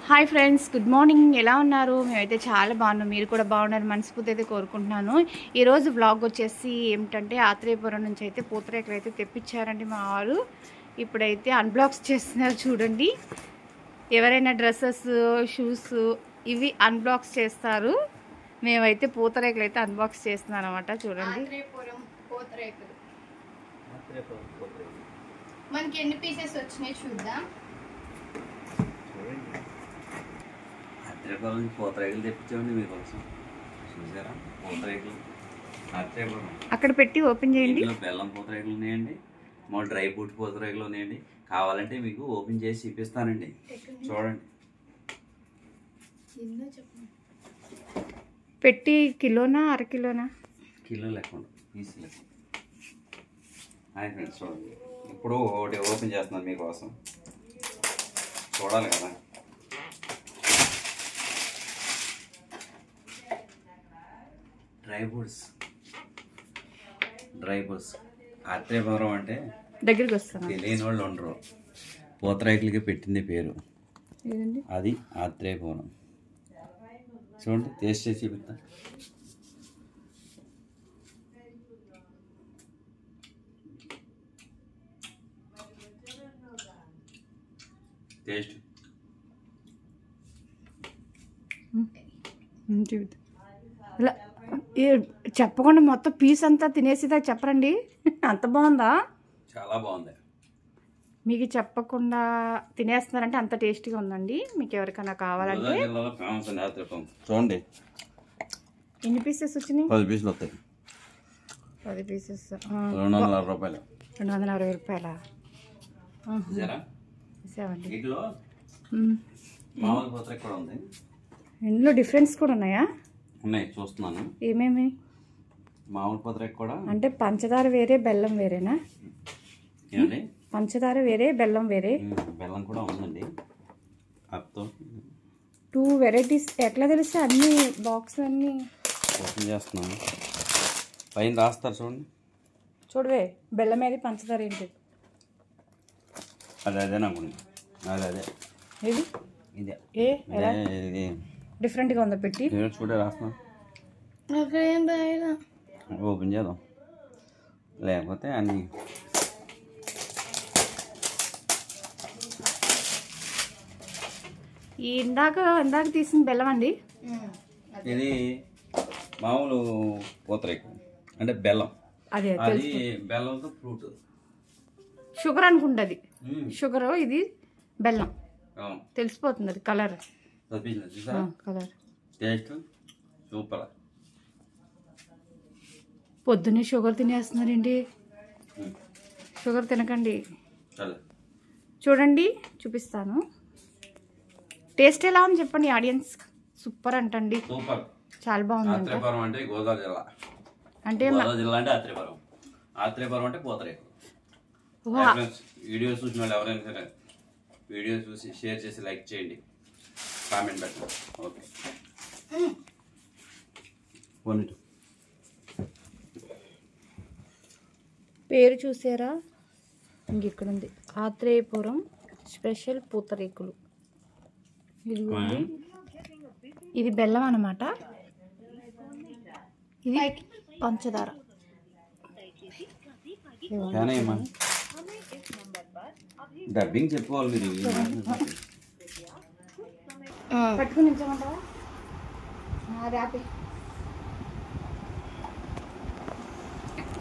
Hi friends, good morning. ఎలా ఉన్నారు? మేమైతే చాలా బాగున్నాం. మీరు కూడా బాగున్నారు మనస్ఫూర్తి అయితే కోరుకుంటున్నాను. ఈరోజు వ్లాగ్ వచ్చేసి ఏమిటంటే ఆత్రేయపురం నుంచి అయితే పూతరేకులు అయితే తెప్పించారండి మా వారు. ఇప్పుడైతే అన్బ్లాక్స్ చేస్తున్నారు చూడండి. ఎవరైనా డ్రెస్సెస్, షూస్ ఇవి అన్బ్లాక్స్ చేస్తారు. మేమైతే పూతరేకులు అయితే అన్బాక్స్ చేస్తున్నాం అనమాట. చూడండి మనకి ఎన్ని పీసెస్ వచ్చినాయి చూద్దాం. ఆత్రేయపురం నుంచి పూతరేకులు తెప్పించామండి మీకోసం. చూసారా పూతరేకులు ఆత్రేయపురం. అక్కడ పెట్టి ఓపెన్ చేయండి. బెల్లం పూతరేకులు ఉన్నాయండి, మా డ్రై ఫ్రూట్ పూతరేకులు ఉన్నాయండి. కావాలంటే మీకు ఓపెన్ చేసి చూపిస్తానండి. చూడండి. పెట్టి కిలోనా అరకిలోనా? కిలో లెక్క పీస్ లెక్క. హాయ్ ఫ్రెండ్స్, చూడండి. ఇప్పుడు ఒకటి ఓపెన్ చేస్తున్నాను మీకోసం. చూడాలి కదా. డ్రై ఫ్రూట్స్ ఆత్రేయపురం అంటే దగ్గరికి వస్తాను. తెలియని వాళ్ళు ఉండరు. పూతరేకులకి పెట్టింది పేరు, ఏదండి అది ఆత్రేయపురం. చూడండి, టేస్ట్ చేసి చూపిస్తా. టేస్ట్ ఇలా చెప్పకుండా మొత్తం పీస్ అంతా తినేసిదా చెప్పరండి. అంత బాగుందా? చాలా బాగుంది. మీకు చెప్పకుండా తినేస్తున్నారంటే అంత టేస్టీగా ఉందండి. మీకు ఎవరికైనా కావాలంటే చూడండి. ఎన్ని పీసెస్ వచ్చినాయి? 10 పీసులు వస్తాయి. 10 పీసెస్ 260 రూపాయలు. 260 రూపాయల వీటిలో మామూలు పూతరేకు కూడా ఉంది. ఇందులో డిఫరెన్స్ కూడా ఉన్నాయా? ఉన్నాయి, చూస్తున్నాను. ఏమేమి? మామూలు పూతరేకు కూడా అంటే పంచదార వేరే, బెల్లం వేరేనా? ఏమండి? పంచదార వేరే, బెల్లం వేరే. బెల్లం కూడా ఉందండి. అప్తో 2 వెరైటీస్. ఎట్లా తెలిస్తే అన్ని బాక్స్ అన్ని ఓపెన్ చేస్తున్నాను. పైన రాస్తారు చూడండి. చూడవే, బెల్లం ఏది, పంచదార ఏంటి? అదే నాకు అదే ఇది ఇదే ఏ డిఫరెంట్గా ఉందా పెట్టి? చూడే రాస్తున్నా. ఏం రాయలా. ఓపెన్ చేద్దాం, లేకపోతే అన్ని. ఈ ఇందాక తీసిన బెల్లం అండి. ఇది మామూలు పూతరేకు అంటే బెల్లం. అదే అది బెల్లంతో ఫ్రూట్ షుగర్ అనుకుంటుంది. షుగర్, ఇది బెల్లం. తెలిసిపోతుంది అది కలర్. Colour taste super. పొద్దున్నే షుగర్ తినేస్తున్నారండి. షుగర్ తినకండి. చూడండి, చూపిస్తాను. టేస్ట్ ఎలా ఉంది చెప్పండి ఆడియన్స్. సూపర్ అంటండి, సూపర్, చాలా బాగుంది. ఆత్రేయపురం అంటే గోదావరి జిల్లా. అంటే గోదావరి జిల్లా అంటే ఆత్రేయపురం. ఆత్రేయపురం అంటే పూతరేకు. వీడియో చూసిన వాళ్ళు ఎవరైనా సరే వీడియో చూసి షేర్ చేసి లైక్ చేయండి, కామెంట్ పెట్టండి. ఓకే, పేరు చూసారా? ఇంకెక్కడ ఉంది, ఆత్రేయపురం స్పెషల్ పూతరేకులు. ఇది బెల్లం అన్నమాట, ఇది పంచదార. డబ్బింగ్ చెప్పుకోవాలి మీరు. పట్టుకుని నిల్చోమంటావా? ర్యాపి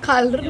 కలర్